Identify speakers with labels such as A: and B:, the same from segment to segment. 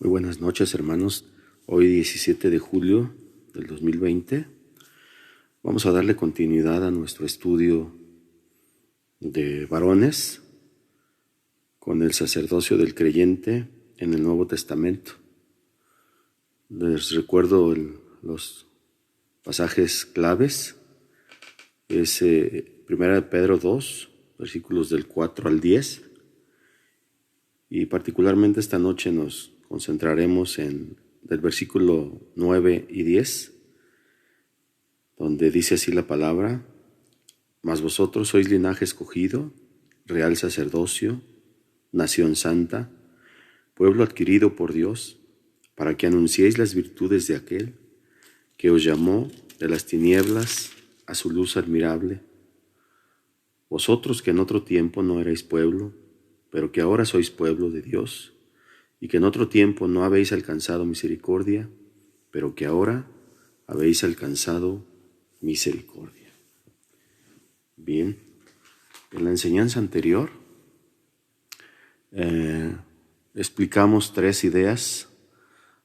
A: Muy buenas noches, hermanos. Hoy 17 de julio del 2020 vamos a darle continuidad a nuestro estudio de varones con el sacerdocio del creyente en el Nuevo Testamento. Les recuerdo los pasajes claves. Es 1 de Pedro 2, versículos del 4 al 10. Y particularmente esta noche nos concentraremos en el versículo 9 y 10, donde dice así la palabra: Mas vosotros sois linaje escogido, real sacerdocio, nación santa, pueblo adquirido por Dios, para que anunciéis las virtudes de aquel que os llamó de las tinieblas a su luz admirable. Vosotros que en otro tiempo no erais pueblo, pero que ahora sois pueblo de Dios, y que en otro tiempo no habéis alcanzado misericordia, pero que ahora habéis alcanzado misericordia. Bien, en la enseñanza anterior explicamos 3 ideas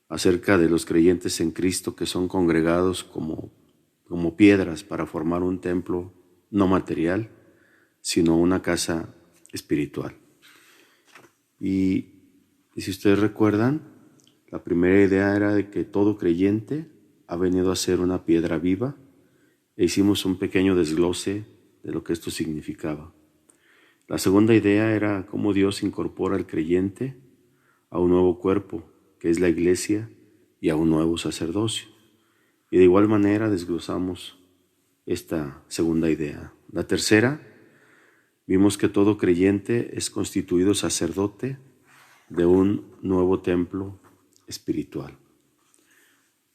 A: acerca de los creyentes en Cristo que son congregados como piedras para formar un templo no material, sino una casa espiritual. Y si ustedes recuerdan, la primera idea era de que todo creyente ha venido a ser una piedra viva, e hicimos un pequeño desglose de lo que esto significaba. La segunda idea era cómo Dios incorpora al creyente a un nuevo cuerpo, que es la iglesia, y a un nuevo sacerdocio. Y de igual manera desglosamos esta segunda idea. La tercera, vimos que todo creyente es constituido sacerdote de un nuevo templo espiritual.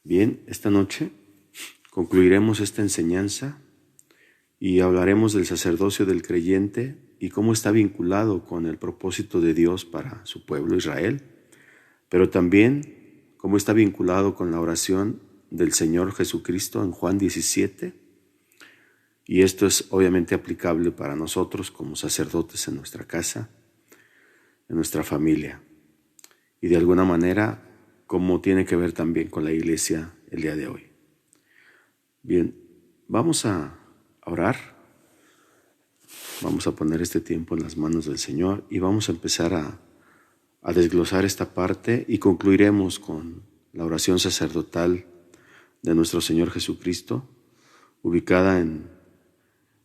A: Bien, esta noche concluiremos esta enseñanza y hablaremos del sacerdocio del creyente y cómo está vinculado con el propósito de Dios para su pueblo Israel, pero también cómo está vinculado con la oración del Señor Jesucristo en Juan 17, y esto es obviamente aplicable para nosotros como sacerdotes en nuestra casa, en nuestra familia, y de alguna manera cómo tiene que ver también con la iglesia el día de hoy. Bien, vamos a orar, vamos a poner este tiempo en las manos del Señor y vamos a empezar a desglosar esta parte y concluiremos con la oración sacerdotal de nuestro Señor Jesucristo, ubicada en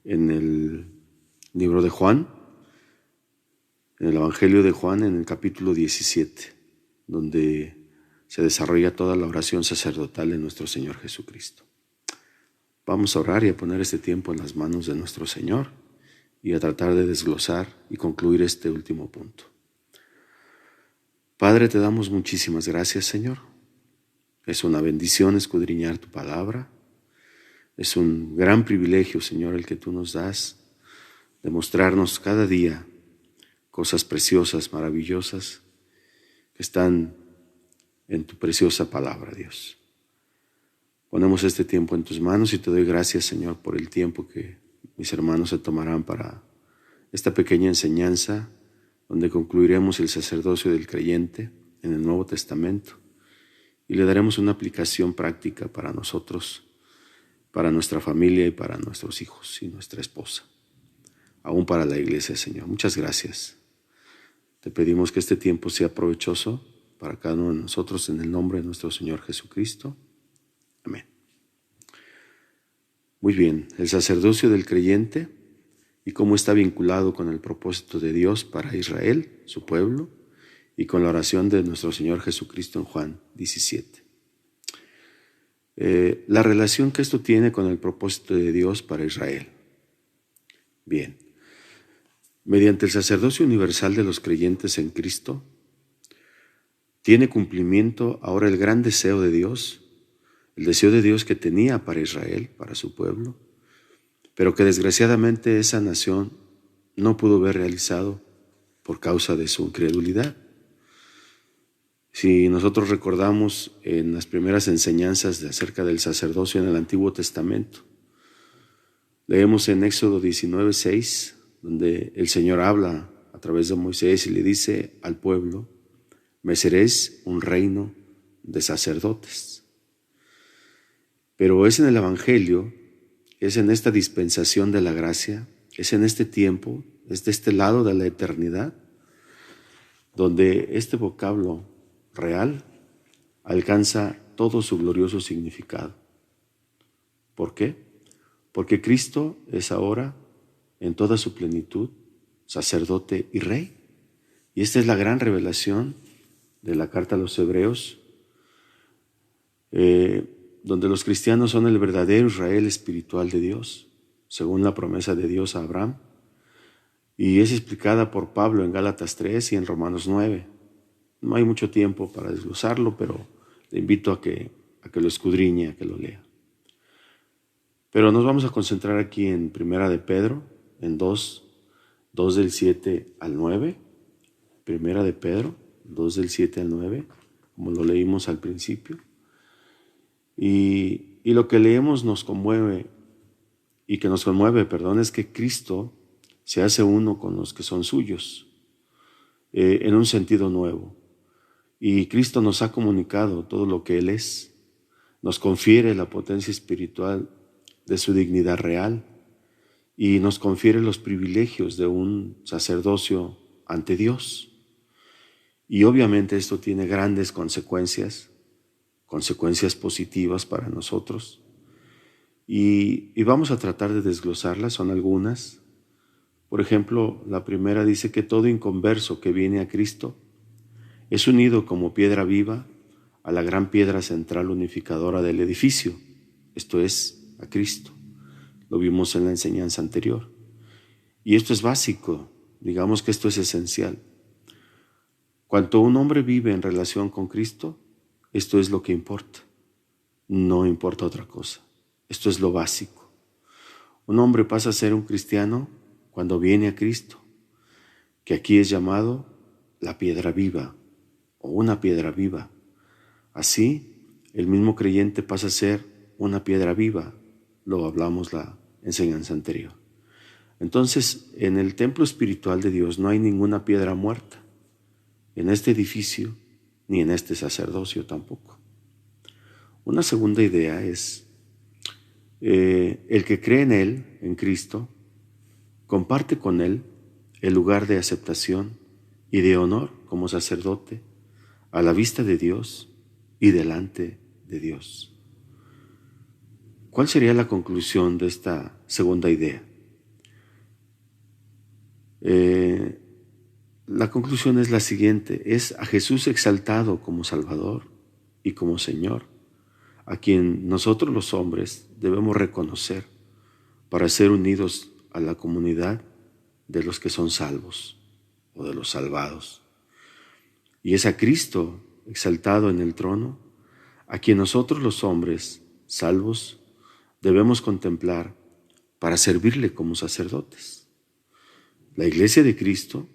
A: el libro de Juan, en el Evangelio de Juan, en el capítulo 17, donde se desarrolla toda la oración sacerdotal de nuestro Señor Jesucristo. Vamos a orar y a poner este tiempo en las manos de nuestro Señor y a tratar de desglosar y concluir este último punto. Padre, te damos muchísimas gracias, Señor. Es una bendición escudriñar tu palabra. Es un gran privilegio, Señor, el que tú nos das de mostrarnos cada día cosas preciosas, maravillosas, que están en tu preciosa palabra, Dios. Ponemos este tiempo en tus manos y te doy gracias, Señor, por el tiempo que mis hermanos se tomarán para esta pequeña enseñanza, donde concluiremos el sacerdocio del creyente en el Nuevo Testamento y le daremos una aplicación práctica para nosotros, para nuestra familia y para nuestros hijos y nuestra esposa, aún para la iglesia, Señor. Muchas gracias. Te pedimos que este tiempo sea provechoso para cada uno de nosotros en el nombre de nuestro Señor Jesucristo. Amén. Muy bien, el sacerdocio del creyente y cómo está vinculado con el propósito de Dios para Israel, su pueblo, y con la oración de nuestro Señor Jesucristo en Juan 17. La relación que esto tiene con el propósito de Dios para Israel. Bien, mediante el sacerdocio universal de los creyentes en Cristo, tiene cumplimiento ahora el gran deseo de Dios, el deseo de Dios que tenía para Israel, para su pueblo, pero que desgraciadamente esa nación no pudo ver realizado por causa de su incredulidad. Si nosotros recordamos en las primeras enseñanzas acerca del sacerdocio en el Antiguo Testamento, leemos en Éxodo 19:6, donde el Señor habla a través de Moisés y le dice al pueblo: me seréis un reino de sacerdotes. Pero es en el Evangelio, es en esta dispensación de la gracia, es en este tiempo, es de este lado de la eternidad, donde este vocablo real alcanza todo su glorioso significado. ¿Por qué? Porque Cristo es ahora, en toda su plenitud, sacerdote y rey. Y esta es la gran revelación de la carta a los Hebreos, donde los cristianos son el verdadero Israel espiritual de Dios, según la promesa de Dios a Abraham, y es explicada por Pablo en Gálatas 3 y en Romanos 9. No hay mucho tiempo para desglosarlo, pero le invito a que lo escudriñe, a que lo lea. Pero nos vamos a concentrar aquí en Primera de Pedro, en 2 del 7 al 9. Primera de Pedro, 2 del 7 al 9, como lo leímos al principio. Y lo que leemos nos conmueve, es que Cristo se hace uno con los que son suyos, en un sentido nuevo. Y Cristo nos ha comunicado todo lo que Él es, nos confiere la potencia espiritual de su dignidad real y nos confiere los privilegios de un sacerdocio ante Dios. Y obviamente esto tiene grandes consecuencias positivas para nosotros. Y vamos a tratar de desglosarlas, son algunas. Por ejemplo, la primera dice que todo inconverso que viene a Cristo es unido como piedra viva a la gran piedra central unificadora del edificio, esto es, a Cristo. Lo vimos en la enseñanza anterior. Y esto es básico, digamos que esto es esencial. Cuanto un hombre vive en relación con Cristo, esto es lo que importa, no importa otra cosa. Esto es lo básico. Un hombre pasa a ser un cristiano cuando viene a Cristo, que aquí es llamado la piedra viva o una piedra viva. Así, el mismo creyente pasa a ser una piedra viva. Lo hablamos la enseñanza anterior. Entonces, en el templo espiritual de Dios no hay ninguna piedra muerta, en este edificio ni en este sacerdocio tampoco. Una segunda idea es el que cree en Él, en Cristo, comparte con Él el lugar de aceptación y de honor como sacerdote a la vista de Dios y delante de Dios. ¿Cuál sería la conclusión de esta segunda idea? La conclusión es la siguiente: es a Jesús exaltado como Salvador y como Señor, a quien nosotros los hombres debemos reconocer para ser unidos a la comunidad de los que son salvos o de los salvados. Y es a Cristo exaltado en el trono, a quien nosotros los hombres salvos debemos contemplar para servirle como sacerdotes. La iglesia de Cristo,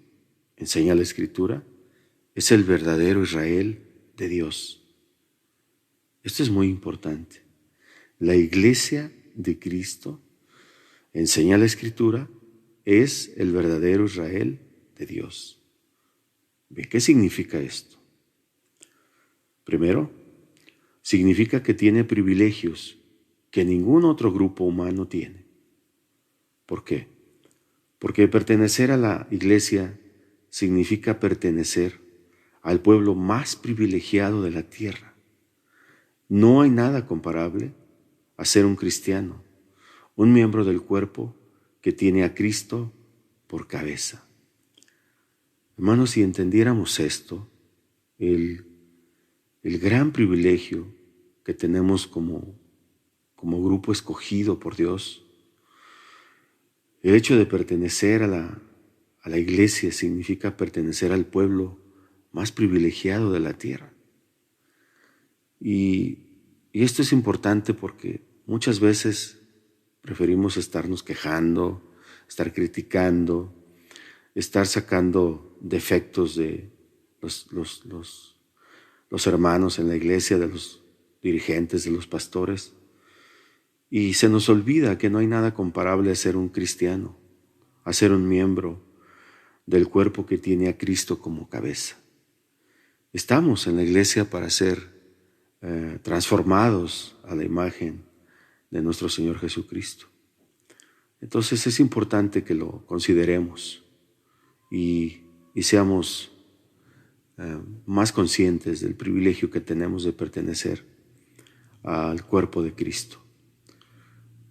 A: enseña la Escritura, es el verdadero Israel de Dios. Esto es muy importante. La iglesia de Cristo, enseña la Escritura, es el verdadero Israel de Dios. Bien, ¿qué significa esto? Primero, significa que tiene privilegios que ningún otro grupo humano tiene. ¿Por qué? Porque pertenecer a la iglesia significa pertenecer al pueblo más privilegiado de la tierra. No hay nada comparable a ser un cristiano, un miembro del cuerpo que tiene a Cristo por cabeza. Hermanos, si entendiéramos esto, el gran privilegio que tenemos como grupo escogido por Dios, el hecho de pertenecer a la iglesia significa pertenecer al pueblo más privilegiado de la tierra. Y esto es importante porque muchas veces preferimos estarnos quejando, estar criticando, estar sacando defectos de los hermanos en la iglesia, de los dirigentes, de los pastores. Y se nos olvida que no hay nada comparable a ser un cristiano, a ser un miembro del cuerpo que tiene a Cristo como cabeza. Estamos en la iglesia para ser transformados a la imagen de nuestro Señor Jesucristo. Entonces es importante que lo consideremos y seamos más conscientes del privilegio que tenemos de pertenecer al cuerpo de Cristo.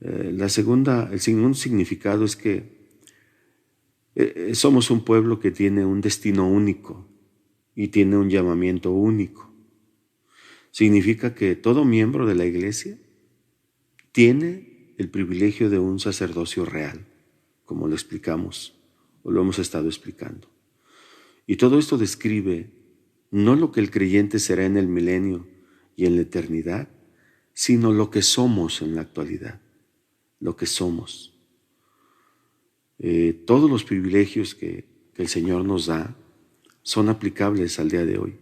A: El segundo significado es que somos un pueblo que tiene un destino único y tiene un llamamiento único. Significa que todo miembro de la iglesia tiene el privilegio de un sacerdocio real, como lo explicamos o lo hemos estado explicando. Y todo esto describe no lo que el creyente será en el milenio y en la eternidad, sino lo que somos en la actualidad, lo que somos. Todos los privilegios que el Señor nos da son aplicables al día de hoy.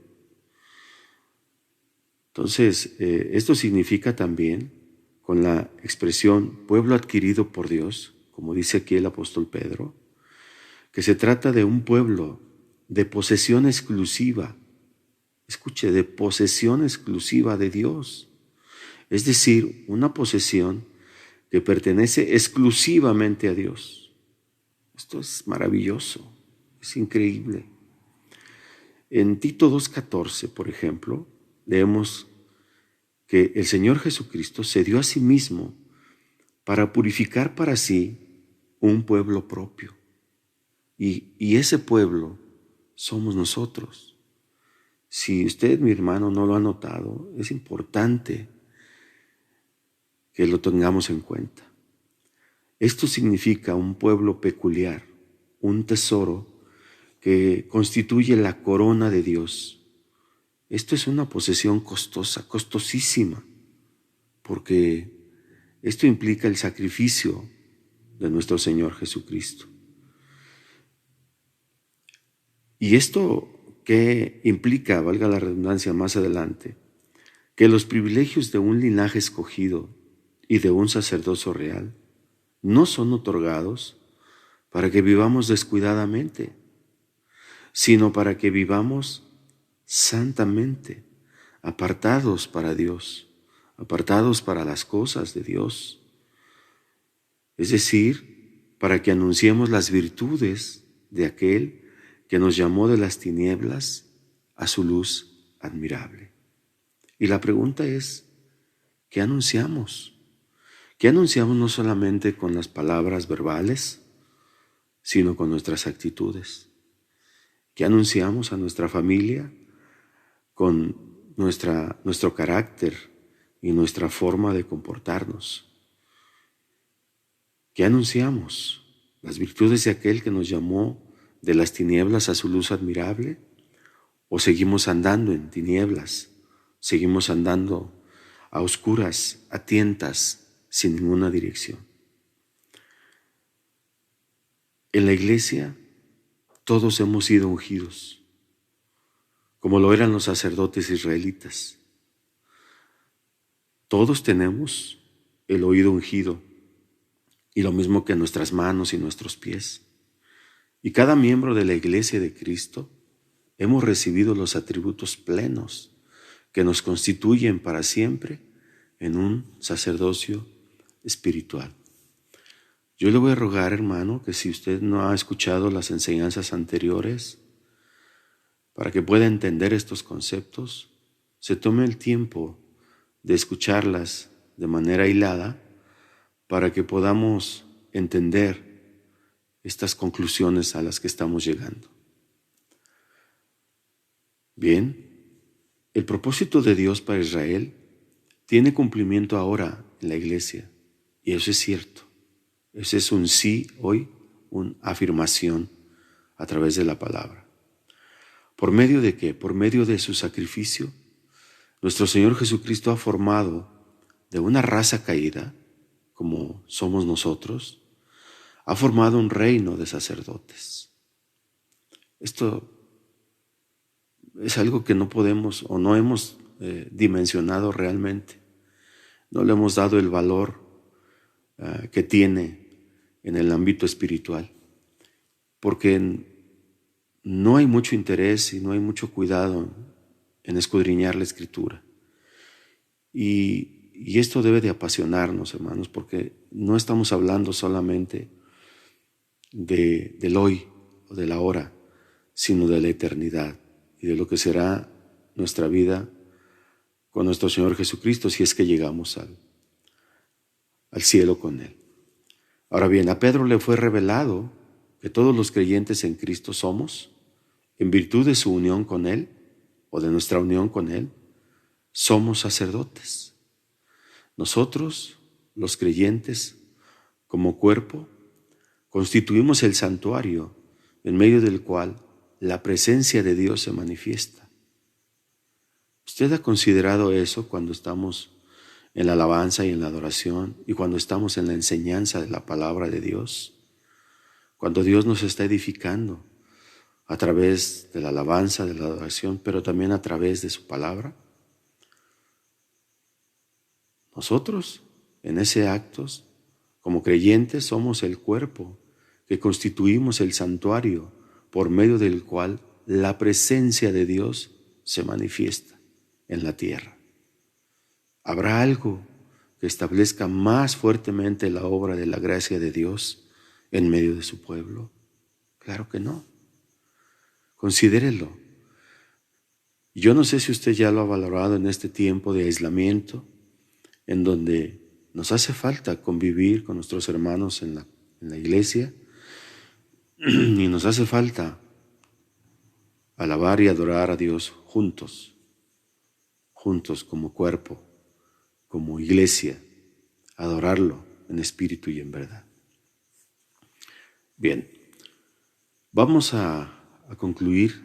A: Entonces, esto significa también, con la expresión pueblo adquirido por Dios, como dice aquí el apóstol Pedro, que se trata de un pueblo de posesión exclusiva. Escuche, de posesión exclusiva de Dios. Es decir, una posesión que pertenece exclusivamente a Dios. Esto es maravilloso, es increíble. En Tito 2:14, por ejemplo, leemos que el Señor Jesucristo se dio a sí mismo para purificar para sí un pueblo propio. Y ese pueblo somos nosotros. Si usted, mi hermano, no lo ha notado, es importante que lo tengamos en cuenta. Esto significa un pueblo peculiar, un tesoro que constituye la corona de Dios. Esto es una posesión costosa, costosísima, porque esto implica el sacrificio de nuestro Señor Jesucristo. Y esto que implica, valga la redundancia más adelante, que los privilegios de un linaje escogido y de un sacerdocio real no son otorgados para que vivamos descuidadamente, sino para que vivamos santamente, apartados para Dios, apartados para las cosas de Dios. Es decir, para que anunciemos las virtudes de aquel que nos llamó de las tinieblas a su luz admirable. Y la pregunta es, ¿qué anunciamos? ¿Qué anunciamos no solamente con las palabras verbales, sino con nuestras actitudes? ¿Qué anunciamos a nuestra familia con nuestro carácter y nuestra forma de comportarnos? ¿Qué anunciamos? ¿Las virtudes de aquel que nos llamó de las tinieblas a su luz admirable? ¿O seguimos andando en tinieblas? ¿Seguimos andando a oscuras, a tientas, sin ninguna dirección? En la iglesia todos hemos sido ungidos, como lo eran los sacerdotes israelitas. Todos tenemos el oído ungido, y lo mismo que nuestras manos y nuestros pies. Y cada miembro de la iglesia de Cristo hemos recibido los atributos plenos que nos constituyen para siempre en un sacerdocio espiritual. Yo le voy a rogar, hermano, que si usted no ha escuchado las enseñanzas anteriores, para que pueda entender estos conceptos, se tome el tiempo de escucharlas de manera hilada para que podamos entender estas conclusiones a las que estamos llegando. Bien, el propósito de Dios para Israel tiene cumplimiento ahora en la iglesia, y eso es cierto. Ese es un sí hoy, una afirmación a través de la palabra. ¿Por medio de qué? Por medio de su sacrificio, nuestro Señor Jesucristo ha formado de una raza caída, como somos nosotros, ha formado un reino de sacerdotes. Esto es algo que no podemos o no hemos dimensionado realmente. No le hemos dado el valor que tiene en el ámbito espiritual, porque no hay mucho interés y no hay mucho cuidado en escudriñar la Escritura. Y esto debe de apasionarnos, hermanos, porque no estamos hablando solamente del hoy o de la hora, sino de la eternidad y de lo que será nuestra vida con nuestro Señor Jesucristo si es que llegamos al cielo con Él. Ahora bien, a Pedro le fue revelado que todos los creyentes en Cristo somos, en virtud de su unión con Él o de nuestra unión con Él, somos sacerdotes. Nosotros, los creyentes, como cuerpo, constituimos el santuario en medio del cual la presencia de Dios se manifiesta. ¿Usted ha considerado eso cuando estamos en la alabanza y en la adoración y cuando estamos en la enseñanza de la palabra de Dios? Cuando Dios nos está edificando a través de la alabanza, de la adoración, pero también a través de su palabra. Nosotros, en ese acto, como creyentes, somos el cuerpo que constituimos el santuario por medio del cual la presencia de Dios se manifiesta en la tierra. ¿Habrá algo que establezca más fuertemente la obra de la gracia de Dios en medio de su pueblo? Claro que no. Considérelo. Yo no sé si usted ya lo ha valorado en este tiempo de aislamiento, en donde nos hace falta convivir con nuestros hermanos en la iglesia y nos hace falta alabar y adorar a Dios juntos como cuerpo, como iglesia, adorarlo en espíritu y en verdad. Bien, vamos a concluir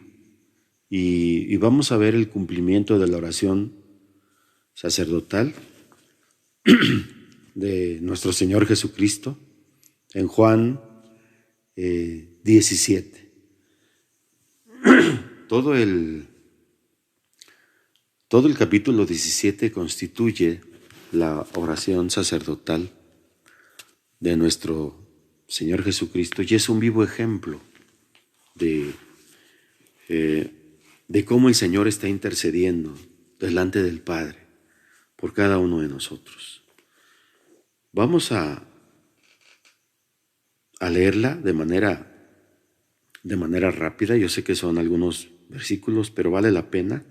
A: y vamos a ver el cumplimiento de la oración sacerdotal de nuestro Señor Jesucristo en Juan 17. Todo el capítulo 17 constituye la oración sacerdotal de nuestro Señor Jesucristo y es un vivo ejemplo de cómo el Señor está intercediendo delante del Padre por cada uno de nosotros. Vamos a leerla de manera rápida. Yo sé que son algunos versículos, pero vale la pena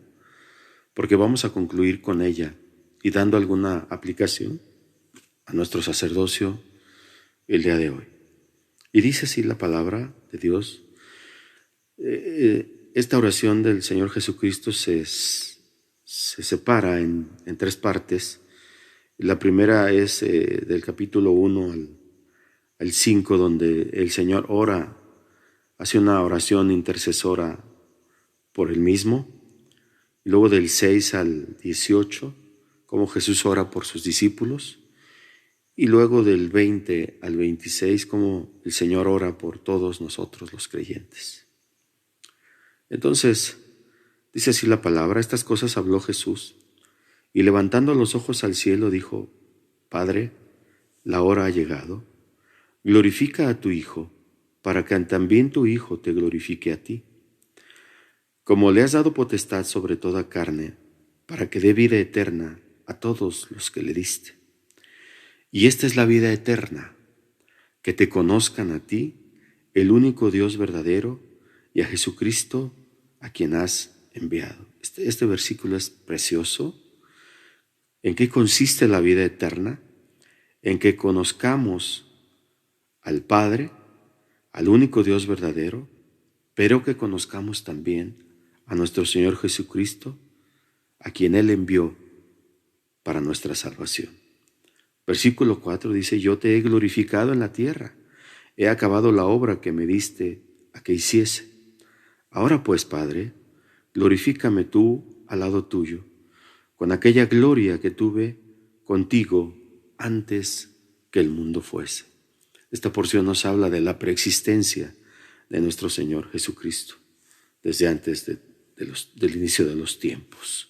A: porque vamos a concluir con ella y dando alguna aplicación a nuestro sacerdocio el día de hoy. Y dice así la palabra de Dios. Esta oración del Señor Jesucristo se separa en tres partes. La primera es del capítulo 1 al 5, donde el Señor ora, hace una oración intercesora por Él mismo. Y luego del 6 al 18, como Jesús ora por sus discípulos. Y luego del 20 al 26, como el Señor ora por todos nosotros los creyentes. Entonces, dice así la palabra: estas cosas habló Jesús, y levantando los ojos al cielo dijo: Padre, la hora ha llegado, glorifica a tu Hijo, para que también tu Hijo te glorifique a ti. Como le has dado potestad sobre toda carne, para que dé vida eterna a todos los que le diste. Y esta es la vida eterna, que te conozcan a ti, el único Dios verdadero, y a Jesucristo, a quien has enviado. Este versículo es precioso. ¿En qué consiste la vida eterna? En que conozcamos al Padre, al único Dios verdadero, pero que conozcamos también a nuestro Señor Jesucristo, a quien Él envió para nuestra salvación. Versículo 4 dice: yo te he glorificado en la tierra, he acabado la obra que me diste a que hiciese. Ahora pues, Padre, glorifícame tú al lado tuyo, con aquella gloria que tuve contigo antes que el mundo fuese. Esta porción nos habla de la preexistencia de nuestro Señor Jesucristo, desde antes del inicio de los tiempos.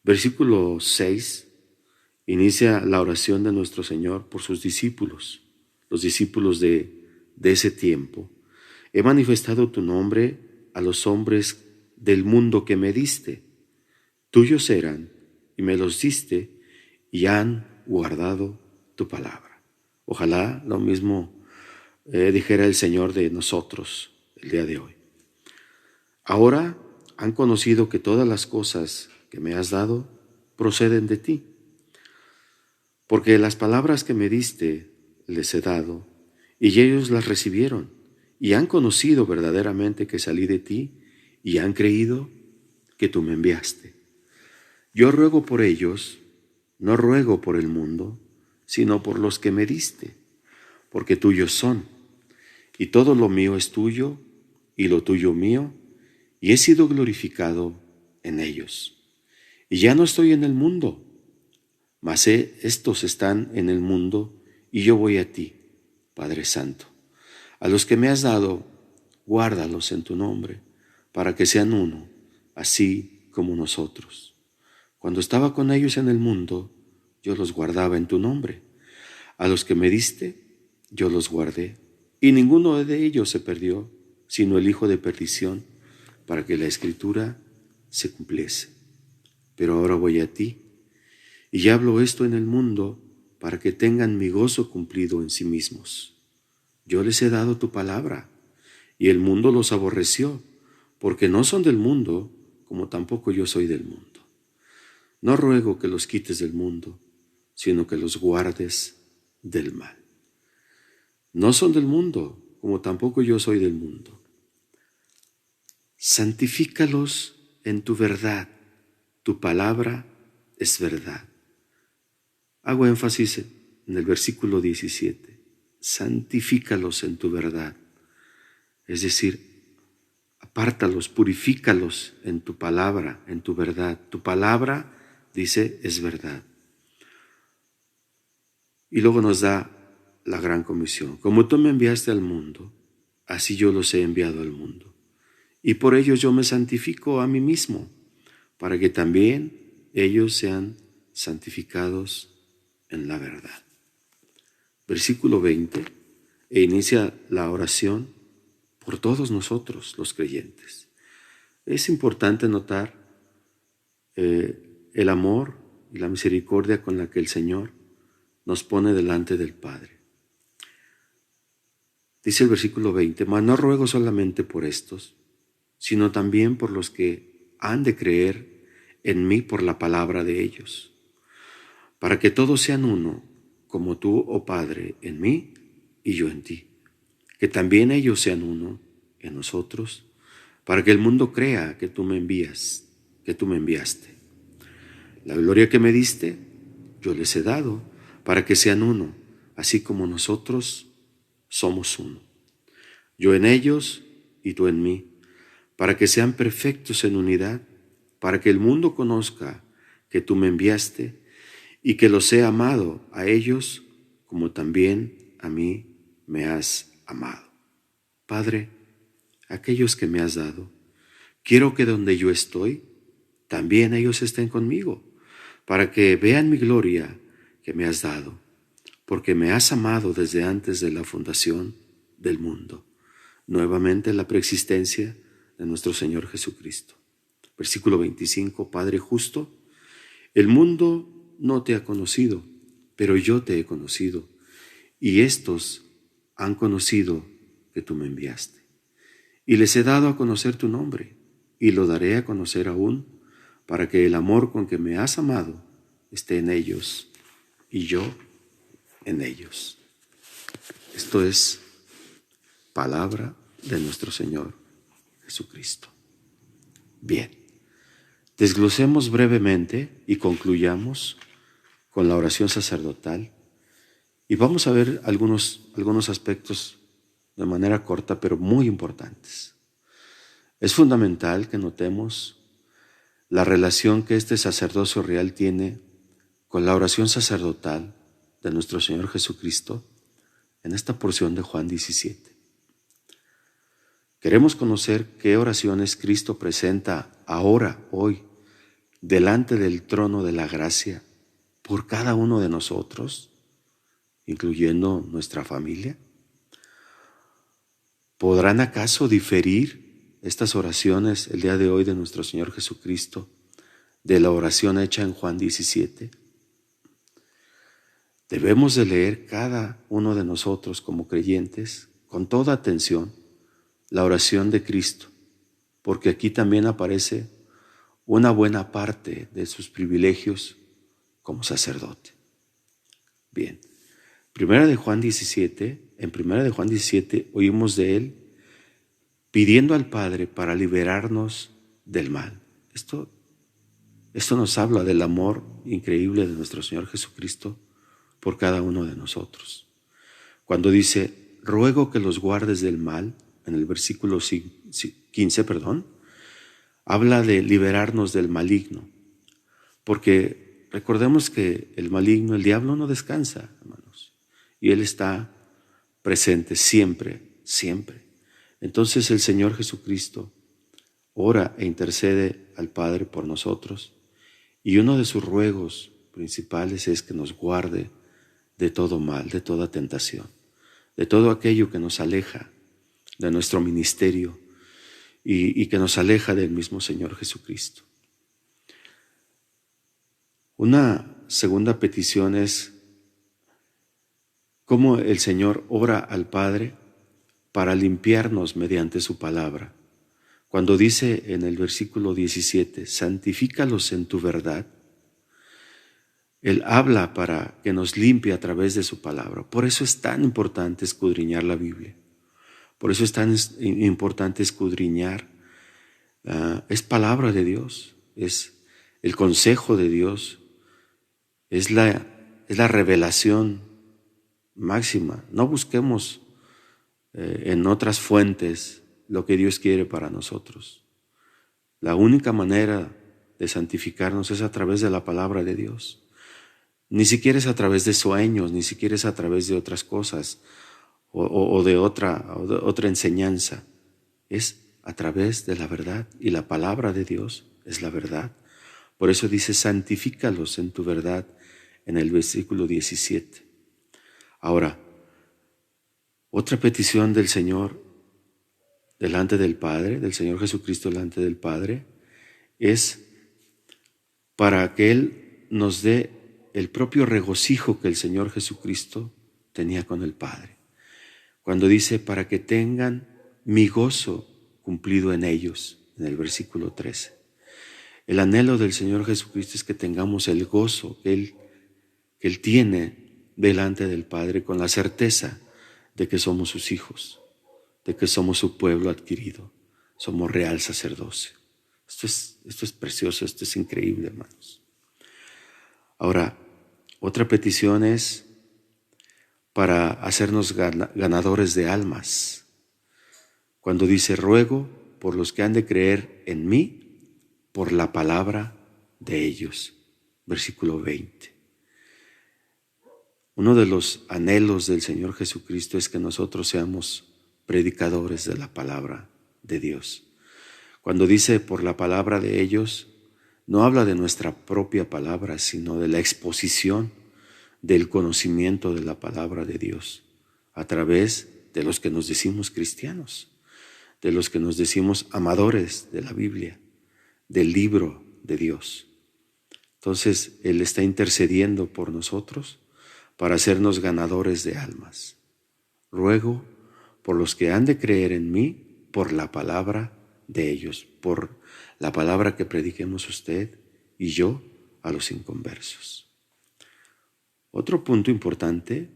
A: Versículo 6 inicia la oración de nuestro Señor por sus discípulos, los discípulos de ese tiempo. He manifestado tu nombre a los hombres del mundo que me diste. tuyos eran y me los diste y han guardado tu palabra. Ojalá lo mismo dijera el Señor de nosotros el día de hoy. Ahora han conocido que todas las cosas que me has dado proceden de ti, porque las palabras que me diste les he dado, y ellos las recibieron, y han conocido verdaderamente que salí de ti, y han creído que tú me enviaste. Yo ruego por ellos, no ruego por el mundo, sino por los que me diste, porque tuyos son, y todo lo mío es tuyo, y lo tuyo mío, y he sido glorificado en ellos. Y ya no estoy en el mundo, mas estos están en el mundo, y yo voy a ti, Padre Santo. A los que me has dado, guárdalos en tu nombre, para que sean uno, así como nosotros. Cuando estaba con ellos en el mundo, yo los guardaba en tu nombre. A los que me diste, yo los guardé, y ninguno de ellos se perdió, sino el hijo de perdición, para que la Escritura se cumpliese. Pero ahora voy a ti, y hablo esto en el mundo, para que tengan mi gozo cumplido en sí mismos. Yo les he dado tu palabra, y el mundo los aborreció, porque no son del mundo, como tampoco yo soy del mundo. No ruego que los quites del mundo, sino que los guardes del mal. No son del mundo, como tampoco yo soy del mundo. Santifícalos en tu verdad, tu palabra es verdad. Hago énfasis en el versículo 17. Santifícalos en tu verdad. Es decir, apártalos, purifícalos en tu palabra, en tu verdad. Tu palabra, dice, es verdad. Y luego nos da la gran comisión. Como tú me enviaste al mundo, así yo los he enviado al mundo. Y por ello yo me santifico a mí mismo, para que también ellos sean santificados en la verdad. Versículo 20, e inicia la oración por todos nosotros, los creyentes. Es importante notar el amor y la misericordia con la que el Señor nos pone delante del Padre. Dice el versículo 20, mas no ruego solamente por estos, sino también por los que han de creer en mí por la palabra de ellos, para que todos sean uno, como tú, oh Padre, en mí y yo en ti, que también ellos sean uno en nosotros, para que el mundo crea que tú me enviaste. La gloria que me diste, yo les he dado, para que sean uno, así como nosotros somos uno. Yo en ellos y tú en mí, para que sean perfectos en unidad, para que el mundo conozca que tú me enviaste y que los he amado a ellos como también a mí me has amado. Padre, aquellos que me has dado, quiero que donde yo estoy, también ellos estén conmigo, para que vean mi gloria que me has dado, porque me has amado desde antes de la fundación del mundo. Nuevamente la preexistencia de nuestro Señor Jesucristo. Versículo 25, Padre justo, el mundo no te ha conocido, pero yo te he conocido, y estos han conocido que tú me enviaste. Y les he dado a conocer tu nombre, y lo daré a conocer aún, para que el amor con que me has amado esté en ellos, y yo en ellos. Esto es palabra de nuestro Señor Jesucristo. Bien, desglosemos brevemente y concluyamos con la oración sacerdotal y vamos a ver algunos aspectos de manera corta pero muy importantes. Es fundamental que notemos la relación que este sacerdocio real tiene con la oración sacerdotal de nuestro Señor Jesucristo en esta porción de Juan 17. Queremos conocer qué oraciones Cristo presenta ahora, hoy, delante del trono de la gracia por cada uno de nosotros, incluyendo nuestra familia. ¿Podrán acaso diferir estas oraciones el día de hoy de nuestro Señor Jesucristo de la oración hecha en Juan 17. Debemos de leer cada uno de nosotros como creyentes con toda atención la oración de Cristo, porque aquí también aparece una buena parte de sus privilegios como sacerdote. Bien, en Primera de Juan 17 oímos de él pidiendo al Padre para liberarnos del mal. Esto nos habla del amor increíble de nuestro Señor Jesucristo por cada uno de nosotros. Cuando dice, ruego que los guardes del mal, en el versículo 15, habla de liberarnos del maligno. Porque recordemos que el maligno, el diablo no descansa, hermanos. Y él está presente siempre, siempre. Entonces el Señor Jesucristo ora e intercede al Padre por nosotros. Y uno de sus ruegos principales es que nos guarde de todo mal, de toda tentación, de todo aquello que nos aleja de nuestro ministerio y que nos aleja del mismo Señor Jesucristo. Una segunda petición es cómo el Señor ora al Padre para limpiarnos mediante su palabra. Cuando dice en el versículo 17, santifícalos en tu verdad, Él habla para que nos limpie a través de su palabra. Por eso es tan importante escudriñar la Biblia. Por eso es tan importante escudriñar. Es palabra de Dios, es el consejo de Dios, es la revelación máxima. No busquemos en otras fuentes lo que Dios quiere para nosotros. La única manera de santificarnos es a través de la palabra de Dios. Ni siquiera es a través de sueños, ni siquiera es a través de otras cosas o de otra enseñanza. Es a través de la verdad, y la palabra de Dios es la verdad. Por eso dice, santifícalos en tu verdad, en el versículo 17. Ahora, otra petición del Señor delante del Padre, del Señor Jesucristo delante del Padre, es para que Él nos dé el propio regocijo que el Señor Jesucristo tenía con el Padre. Cuando dice, para que tengan mi gozo cumplido en ellos, en el versículo 13. El anhelo del Señor Jesucristo es que tengamos el gozo que Él tiene delante del Padre, con la certeza de que somos sus hijos, de que somos su pueblo adquirido, somos real sacerdocio. Esto es precioso, esto es increíble, hermanos. Ahora, otra petición es para hacernos ganadores de almas. Cuando dice, ruego por los que han de creer en mí, por la palabra de ellos. Versículo 20. Uno de los anhelos del Señor Jesucristo es que nosotros seamos predicadores de la palabra de Dios. Cuando dice por la palabra de ellos, no habla de nuestra propia palabra, sino de la exposición del conocimiento de la palabra de Dios a través de los que nos decimos cristianos, de los que nos decimos amadores de la Biblia, del libro de Dios. Entonces, Él está intercediendo por nosotros para hacernos ganadores de almas. Ruego por los que han de creer en mí, por la palabra de ellos, por la palabra que prediquemos usted y yo a los inconversos. Otro punto importante,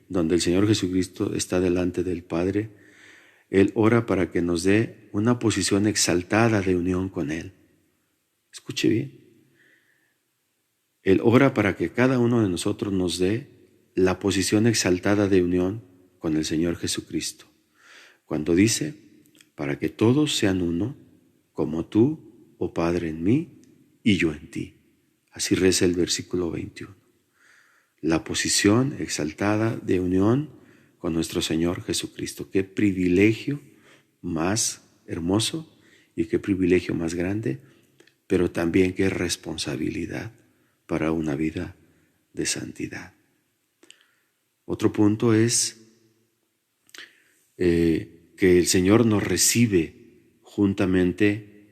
A: donde el Señor Jesucristo está delante del Padre, Él ora para que nos dé una posición exaltada de unión con Él. Escuche bien. Él ora para que cada uno de nosotros nos dé la posición exaltada de unión con el Señor Jesucristo. Cuando dice, para que todos sean uno, como tú, oh Padre, en mí y yo en ti. Así reza el versículo 21. La posición exaltada de unión con nuestro Señor Jesucristo. Qué privilegio más hermoso y qué privilegio más grande, pero también qué responsabilidad para una vida de santidad. Otro punto es que el Señor nos recibe juntamente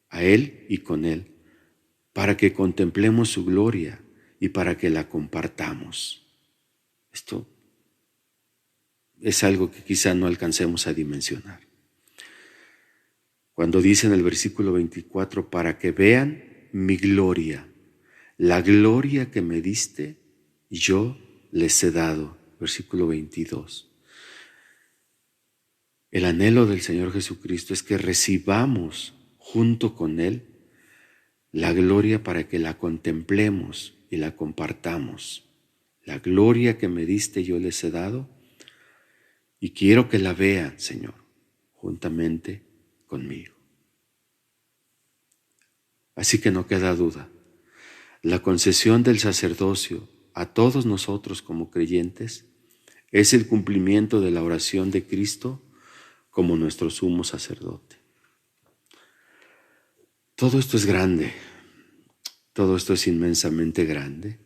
A: a Él y con Él para que contemplemos su gloria y para que la compartamos. Esto es algo que quizá no alcancemos a dimensionar. Cuando dice en el versículo 24, para que vean mi gloria, la gloria que me diste, yo les he dado. Versículo 22. El anhelo del Señor Jesucristo es que recibamos junto con Él la gloria para que la contemplemos y la compartamos. La gloria que me diste yo les he dado y quiero que la vean, Señor, juntamente conmigo. Así que no queda duda, la concesión del sacerdocio a todos nosotros como creyentes es el cumplimiento de la oración de Cristo como nuestro sumo sacerdote. Todo esto es grande, todo esto es inmensamente grande.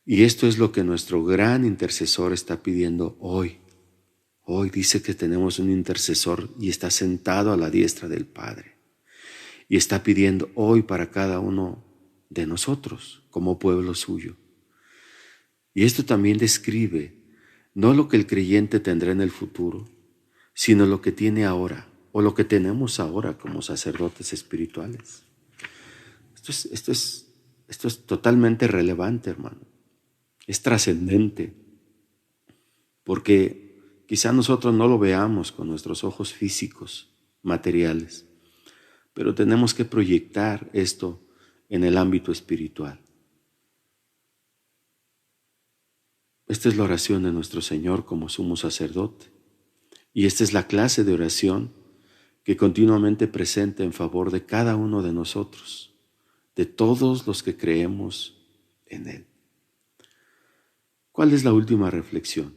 A: Y esto es lo que nuestro gran intercesor está pidiendo hoy. Hoy dice que tenemos un intercesor y está sentado a la diestra del Padre. Y está pidiendo hoy para cada uno de nosotros como pueblo suyo. Y esto también describe no lo que el creyente tendrá en el futuro, sino lo que tiene ahora o lo que tenemos ahora como sacerdotes espirituales. Esto es totalmente relevante, hermano. Es trascendente, porque quizá nosotros no lo veamos con nuestros ojos físicos, materiales, pero tenemos que proyectar esto en el ámbito espiritual. Esta es la oración de nuestro Señor como sumo sacerdote, y esta es la clase de oración que continuamente presenta en favor de cada uno de nosotros, de todos los que creemos en Él. ¿Cuál es la última reflexión?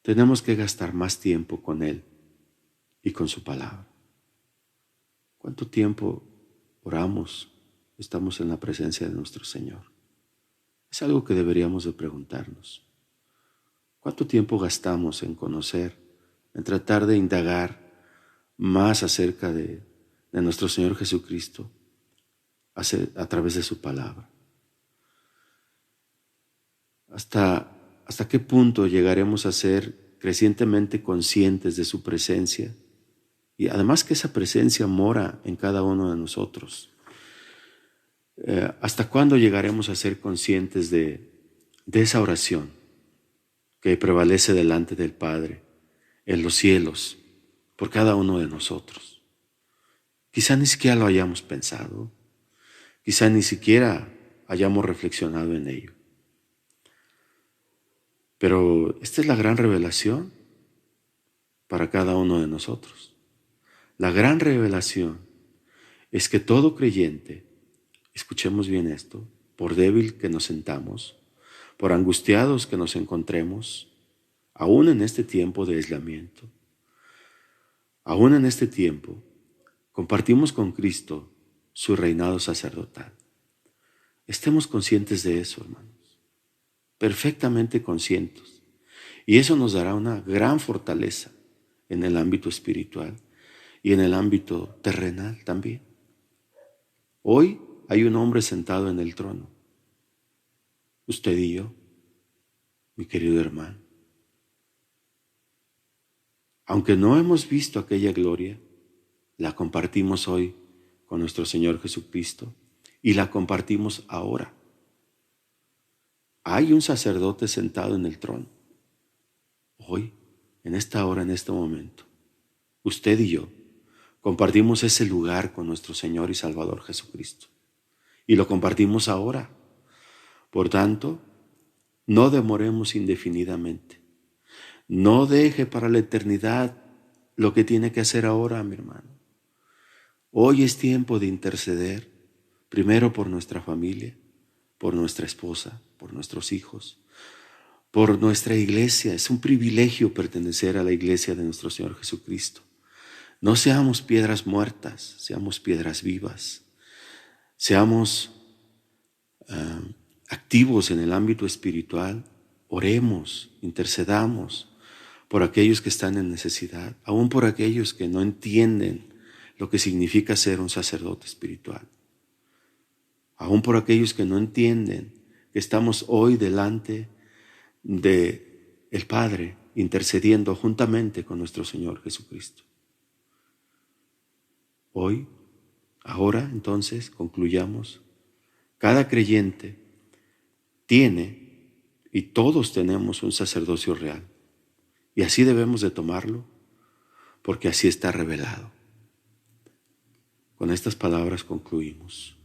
A: Tenemos que gastar más tiempo con Él y con su palabra. ¿Cuánto tiempo oramos, estamos en la presencia de nuestro Señor? Es algo que deberíamos de preguntarnos. ¿Cuánto tiempo gastamos en conocer, en tratar de indagar más acerca de nuestro Señor Jesucristo a través de su palabra? ¿Hasta qué punto llegaremos a ser crecientemente conscientes de su presencia? Y además que esa presencia mora en cada uno de nosotros. ¿Hasta cuándo llegaremos a ser conscientes de esa oración que prevalece delante del Padre en los cielos por cada uno de nosotros? Quizá ni siquiera lo hayamos pensado, quizá ni siquiera hayamos reflexionado en ello. Pero esta es la gran revelación para cada uno de nosotros. La gran revelación es que todo creyente, escuchemos bien esto, por débil que nos sentamos, por angustiados que nos encontremos, aún en este tiempo de aislamiento, aún en este tiempo, compartimos con Cristo su reinado sacerdotal. Estemos conscientes de eso, hermanos, perfectamente conscientes. Y eso nos dará una gran fortaleza en el ámbito espiritual y en el ámbito terrenal también. Hoy hay un hombre sentado en el trono, usted y yo, mi querido hermano. Aunque no hemos visto aquella gloria, la compartimos hoy con nuestro Señor Jesucristo y la compartimos ahora. Hay un sacerdote sentado en el trono. Hoy, en esta hora, en este momento, usted y yo compartimos ese lugar con nuestro Señor y Salvador Jesucristo. Y lo compartimos ahora. Por tanto, no demoremos indefinidamente. No deje para la eternidad lo que tiene que hacer ahora, mi hermano. Hoy es tiempo de interceder, primero por nuestra familia, por nuestra esposa, por nuestros hijos, por nuestra iglesia. Es un privilegio pertenecer a la iglesia de nuestro Señor Jesucristo. No seamos piedras muertas, seamos piedras vivas. Seamos activos en el ámbito espiritual. Oremos, intercedamos por aquellos que están en necesidad, aún por aquellos que no entienden lo que significa ser un sacerdote espiritual. Aún por aquellos que no entienden que estamos hoy delante de el Padre intercediendo juntamente con nuestro Señor Jesucristo. Hoy, ahora entonces, concluyamos. Cada creyente tiene y todos tenemos un sacerdocio real. Y así debemos de tomarlo, porque así está revelado. Con estas palabras concluimos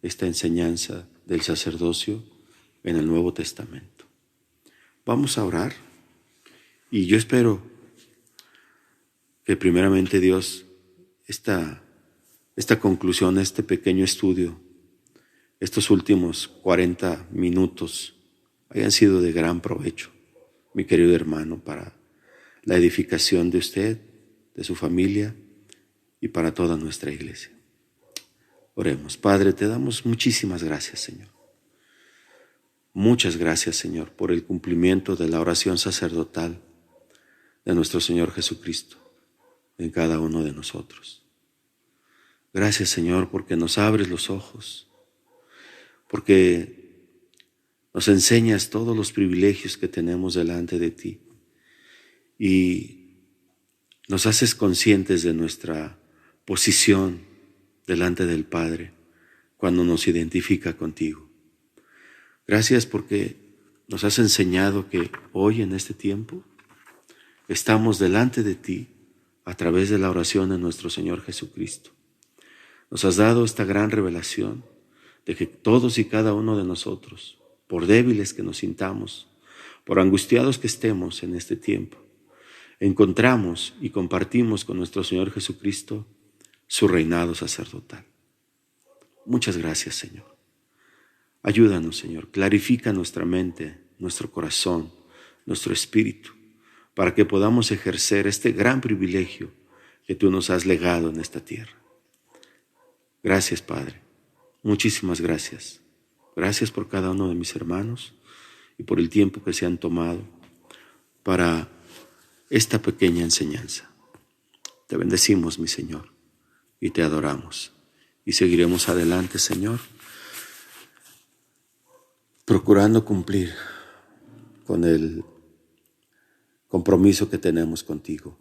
A: esta enseñanza del sacerdocio en el Nuevo Testamento. Vamos a orar y yo espero que primeramente Dios, esta conclusión, este pequeño estudio, estos últimos 40 minutos hayan sido de gran provecho, mi querido hermano, para la edificación de usted, de su familia y para toda nuestra iglesia. Oremos. Padre, te damos muchísimas gracias, Señor. Muchas gracias, Señor, por el cumplimiento de la oración sacerdotal de nuestro Señor Jesucristo en cada uno de nosotros. Gracias, Señor, porque nos abres los ojos, porque nos enseñas todos los privilegios que tenemos delante de ti y nos haces conscientes de nuestra posición delante del Padre cuando nos identifica contigo. Gracias porque nos has enseñado que hoy en este tiempo estamos delante de ti a través de la oración de nuestro Señor Jesucristo. Nos has dado esta gran revelación de que todos y cada uno de nosotros, por débiles que nos sintamos, por angustiados que estemos en este tiempo, encontramos y compartimos con nuestro Señor Jesucristo su reinado sacerdotal. Muchas gracias, Señor. Ayúdanos, Señor, clarifica nuestra mente, nuestro corazón, nuestro espíritu, para que podamos ejercer este gran privilegio que tú nos has legado en esta tierra. Gracias, Padre. Muchísimas gracias. Gracias por cada uno de mis hermanos y por el tiempo que se han tomado para esta pequeña enseñanza. Te bendecimos, mi Señor, y te adoramos. Y seguiremos adelante, Señor, procurando cumplir con el compromiso que tenemos contigo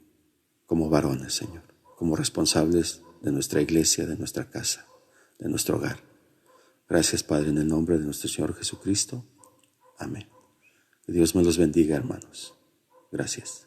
A: como varones, Señor, como responsables de nuestra iglesia, de nuestra casa, de nuestro hogar. Gracias, Padre, en el nombre de nuestro Señor Jesucristo. Amén. Que Dios me los bendiga, hermanos. Gracias.